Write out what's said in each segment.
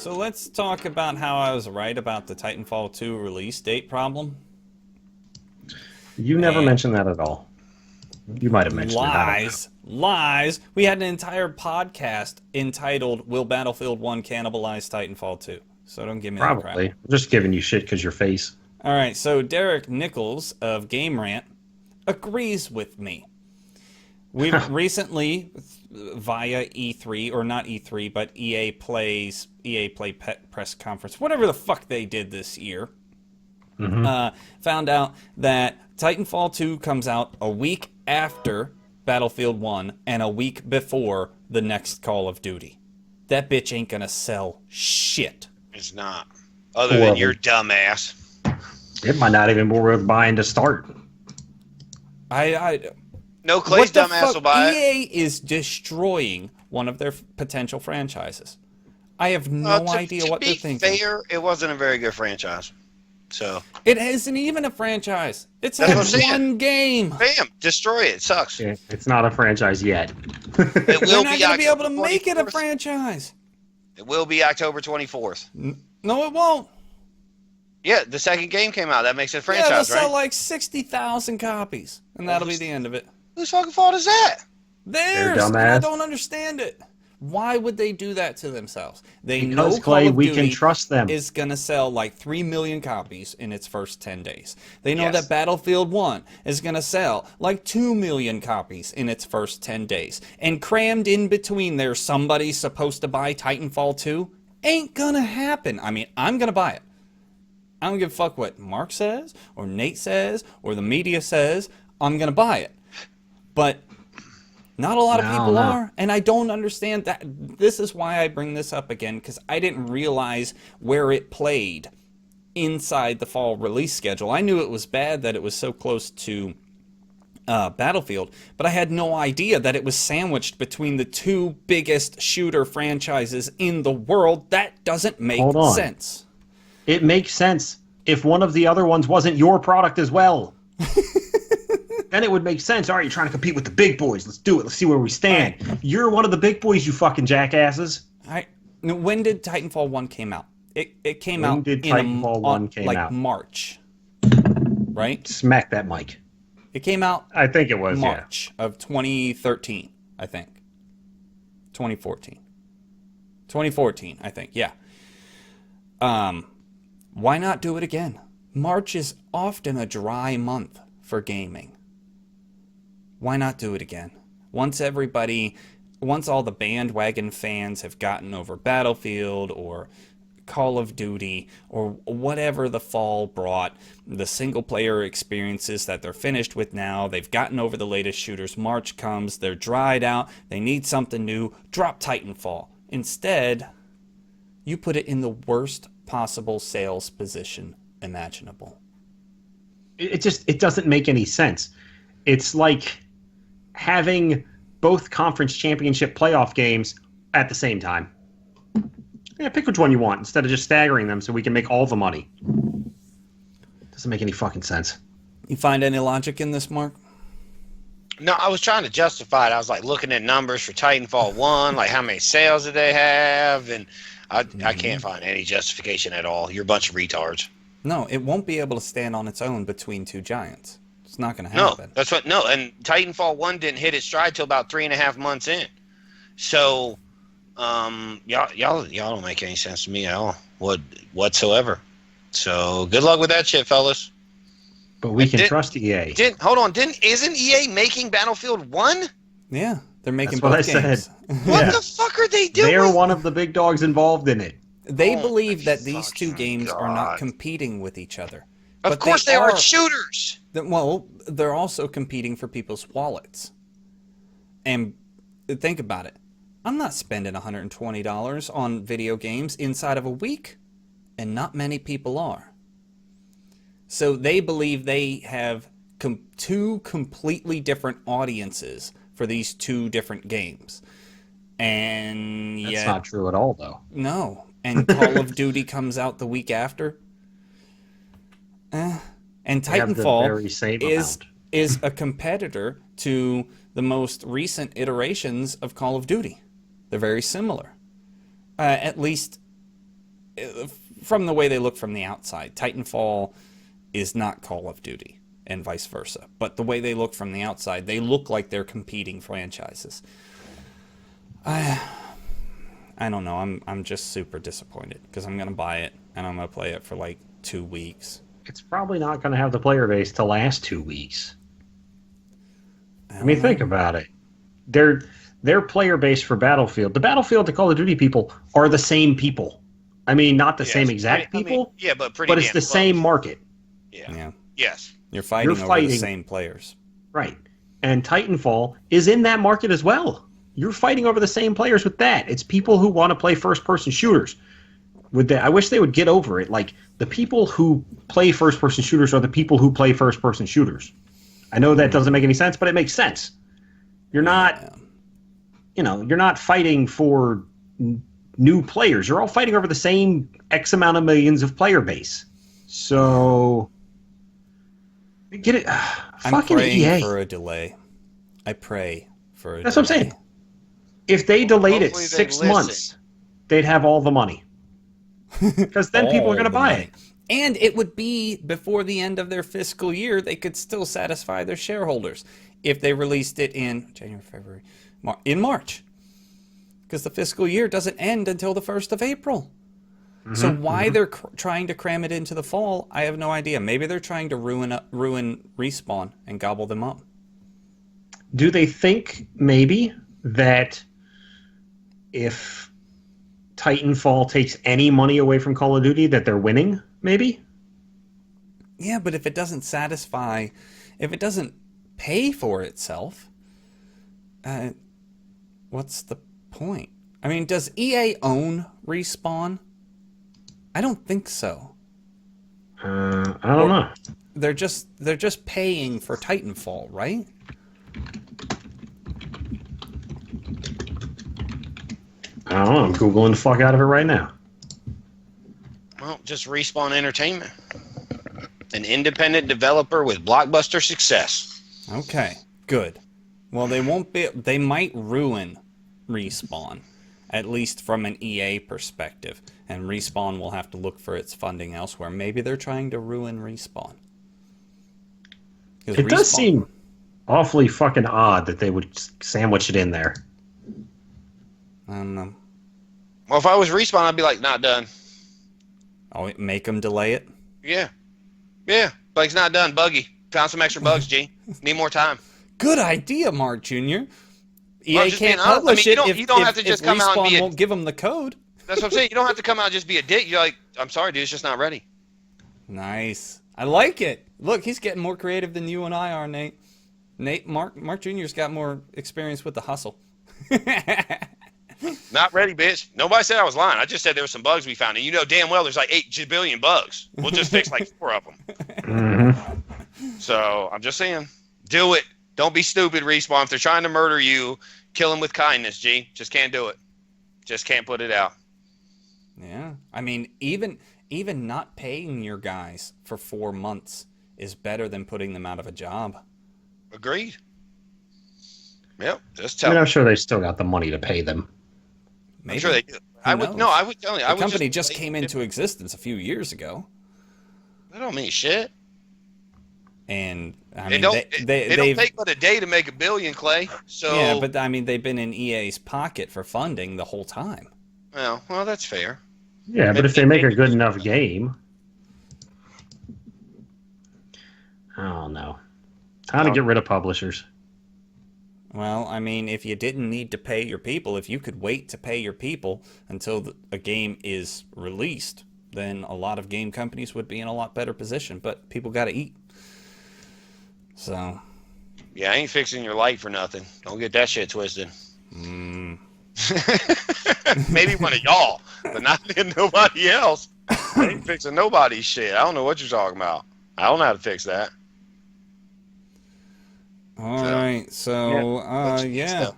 So let's talk about how I was right about the Titanfall 2 release date problem. You never And mentioned that at all. You might have mentioned it. I don't know. lies. We had an entire podcast entitled "Will Battlefield 1 Cannibalize Titanfall 2?" So don't give me that crap. Probably. I'm just giving you shit because your face. All right. So Derek Nichols of Game Rant agrees with me. We've recently, via E3, or not E3, but EA Play press conference, whatever the fuck they did this year, found out that Titanfall 2 comes out a week after Battlefield 1 and a week before the next Call of Duty. That bitch ain't gonna sell shit. It's not. Other than your dumb ass. It might not even be worth buying to start. No, Clay's dumb ass will buy it. EA is destroying one of their potential franchises. I have no idea what they're thinking. To be fair, it wasn't a very good franchise. So it isn't even a franchise. It's one game. Bam! Destroy it. It sucks. Yeah, it's not a franchise yet. They're not going to be able to make it a franchise. It will be October 24th. No, it won't. Yeah, the second game came out. That makes it a franchise, they'll right? sell like 60,000 copies, and that'll be the end of it. Whose fucking fault is that? Theirs. And I don't understand it. Why would they do that to themselves? They know Clay, we can trust them. Is going to sell like 3 million copies in its first 10 days. They know that Battlefield 1 is going to sell like 2 million copies in its first 10 days. And crammed in between there, somebody's supposed to buy Titanfall 2. Ain't going to happen. I mean, I'm going to buy it. I don't give a fuck what Mark says, or Nate says, or the media says. I'm going to buy it. But not a lot of people are, and I don't understand that. This is why I bring this up again, because I didn't realize where it played inside the fall release schedule. I knew it was bad that it was so close to Battlefield, but I had no idea that it was sandwiched between the two biggest shooter franchises in the world. That doesn't make sense. It makes sense if one of the other ones wasn't your product as well. Then it would make sense. All right, you're trying to compete with the big boys. Let's do it. Let's see where we stand. Right. You're one of the big boys, you fucking jackasses. When did Titanfall 1 came out? It came out in March. Right? Smack that mic. It came out I think it was March of 2013, I think. 2014. 2014, I think. Yeah. Why not do it again? March is often a dry month for gaming. Why not do it again? Once all the bandwagon fans have gotten over Battlefield or Call of Duty or whatever the fall brought, the single player experiences that they're finished with now, they've gotten over the latest shooters, March comes, they're dried out, they need something new, drop Titanfall. Instead, you put it in the worst possible sales position imaginable. It doesn't make any sense. It's like having both conference championship playoff games at the same time. Yeah, pick which one you want instead of just staggering them so we can make all the money. Doesn't make any fucking sense. You find any logic in this, Mark? No, I was trying to justify it. I was like looking at numbers for Titanfall 1, like how many sales did they have, and I can't find any justification at all. You're a bunch of retards. No, it won't be able to stand on its own between two giants. It's not going to happen. And Titanfall 1 didn't hit its stride till about 3.5 months in. So, y'all don't make any sense to me at all, whatsoever. So, good luck with that shit, fellas. But we can trust EA. Isn't EA making Battlefield 1? Yeah, they're making both games. What the fuck are they doing? They're one of the big dogs involved in it. They believe that these two games are not competing with each other. Of course they are shooters. Well, they're also competing for people's wallets. And think about it. I'm not spending $120 on video games inside of a week, and not many people are. So they believe they have two completely different audiences for these two different games. And that's not true at all, though. No. And Call of Duty comes out the week after. And Titanfall is a competitor to the most recent iterations of Call of Duty. They're very similar. At least from the way they look from the outside, Titanfall is not Call of Duty and vice versa. But the way they look from the outside, they look like they're competing franchises. I don't know. I'm just super disappointed because I'm going to buy it and I'm going to play it for like 2 weeks. It's probably not going to have the player base to last 2 weeks. I mean, think about it. Their player base for Battlefield, the Battlefield to Call of Duty people are the same people. I mean, not the same exact people. But it's the same market. Yeah. Yes. You're fighting over the same players. Right. And Titanfall is in that market as well. You're fighting over the same players with that. It's people who want to play first-person shooters. With that, I wish they would get over it. Like, the people who play first-person shooters are the people who play first-person shooters. I know that doesn't make any sense, but it makes sense. You're not, you're not fighting for new players. You're all fighting over the same X amount of millions of player base. So, get it. I'm praying for a delay. I pray for a delay. That's what I'm saying. If they delayed it 6 months, they'd have all the money. Because then people are going to buy it. And it would be before the end of their fiscal year. They could still satisfy their shareholders if they released it in January, February, in March. Because the fiscal year doesn't end until the 1st of April. So why they're trying to cram it into the fall, I have no idea. Maybe they're trying to ruin Respawn and gobble them up. Do they think maybe that if Titanfall takes any money away from Call of Duty that they're winning, maybe? Yeah, but if it doesn't satisfy, if it doesn't pay for itself, what's the point? I mean, does EA own Respawn? I don't think so. I don't know. They're just paying for Titanfall, right? I don't know. I'm Googling the fuck out of it right now. Well, just Respawn Entertainment. An independent developer with blockbuster success. Okay, good. Well, they won't be. They might ruin Respawn, at least from an EA perspective. And Respawn will have to look for its funding elsewhere. Maybe they're trying to ruin Respawn. It does seem awfully fucking odd that they would sandwich it in there. I don't know. Well, if I was Respawn, I'd be like, not done. Oh, make them delay it? Yeah. Yeah. Like, it's not done. Buggy. Found some extra bugs, G. Need more time. Good idea, Mark Jr. EA Well, can't publish it if have to just come out and be won't give them the code. That's what I'm saying. You don't have to come out and just be a dick. You're like, I'm sorry, dude. It's just not ready. Nice. I like it. Look, he's getting more creative than you and I are, Nate. Mark Jr.'s got more experience with the hustle. Not ready, bitch. Nobody said I was lying. I just said there were some bugs we found. And you know damn well there's like 8 billion bugs. We'll just fix like 4 of them. So I'm just saying, do it. Don't be stupid, Respawn. If they're trying to murder you, kill them with kindness, G. Just can't do it. Just can't put it out. Yeah. I mean, even not paying your guys for 4 months is better than putting them out of a job. Agreed. Yep. Just tell I'm sure they still got the money to pay them. Maybe. I'm sure they do. I would tell you. The company just came into existence a few years ago. That don't mean shit. And I They mean, don't they've take but a day to make $1 billion, Clay. So yeah, but I mean, they've been in EA's pocket for funding the whole time. well, that's fair. Yeah, but if they make a good enough game, I don't know. Time to get rid of publishers. Well, I mean, if you didn't need to pay your people, if you could wait to pay your people until a game is released, then a lot of game companies would be in a lot better position. But people got to eat. So. Yeah, I ain't fixing your light for nothing. Don't get that shit twisted. Maybe one of y'all, but not nobody else. I ain't fixing nobody's shit. I don't know what you're talking about. I don't know how to fix that. All right, so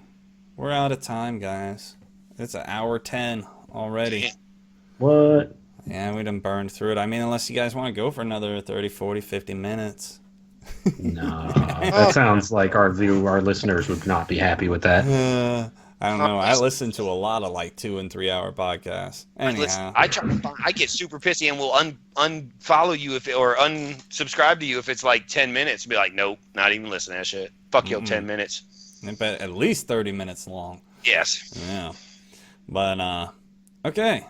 we're out of time, guys. It's an hour 10 already. What? Yeah, we done burned through it. I mean, unless you guys want to go for another 30, 40, 50 minutes. No, that sounds like our listeners would not be happy with that. I don't know. I listen to a lot of like 2 and 3 hour podcasts. Anyhow, I try to I get super pissy and will unfollow you or unsubscribe to you if it's like 10 minutes. Be like, nope, not even listening to that shit. Fuck your 10 minutes. But at least 30 minutes long. Yes. Yeah. But okay.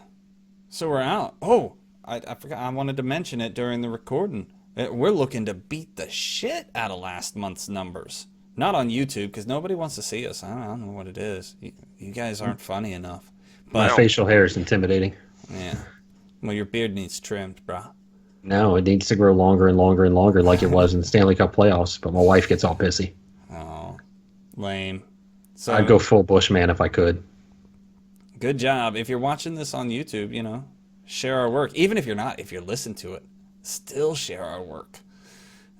So we're out. Oh, I forgot. I wanted to mention it during the recording. We're looking to beat the shit out of last month's numbers. Not on YouTube, because nobody wants to see us. I don't know what it is. You guys aren't funny enough. My But facial hair is intimidating. yeah. Well, your beard needs trimmed, brah. No, it needs to grow longer and longer and longer like it was in the Stanley Cup playoffs, but my wife gets all pissy. Oh, lame. So I'd go full Bushman if I could. good job. If you're watching this on YouTube, share our work. Even if you're not, if you listen to it, still share our work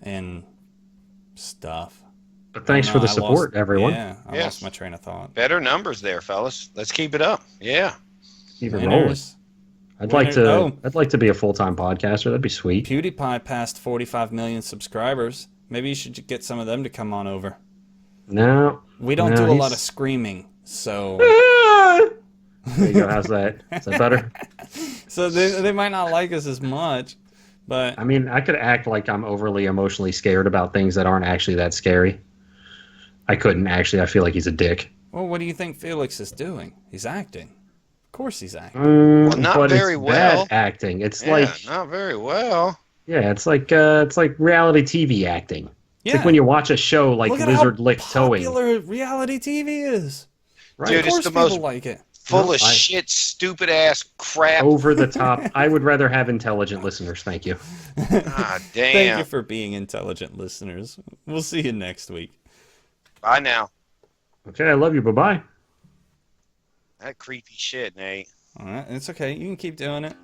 and stuff. But thanks for the support, everyone. Yeah, I lost my train of thought. Better numbers there, fellas. Let's keep it up. Yeah. Keep it rolling. I'd like to be a full-time podcaster. That'd be sweet. PewDiePie passed 45 million subscribers. Maybe you should get some of them to come on over. No. We don't do a lot of screaming, so... There you go. How's that? Is that better? So they might not like us as much, but... I mean, I could act like I'm overly emotionally scared about things that aren't actually that scary. I couldn't, actually. I feel like he's a dick. Well, what do you think Felix is doing? He's acting. Of course he's acting. Well, not but very it's well. bad acting. It's Not very well. Yeah, it's like reality TV acting. It's like when you watch a show like Look at Lizard how Lick Towing. popular reality TV is. Right. Dude, Of course it's the people most like it. full of shit, stupid ass crap. Over the top. I would rather have intelligent listeners. Thank you. Ah, damn. Thank you for being intelligent listeners. We'll see you next week. Bye now. Okay, I love you. Bye-bye. That creepy shit, Nate. All right, it's okay. You can keep doing it.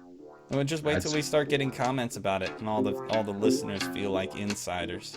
We'll just wait till we start getting comments about it, and all the listeners feel like insiders.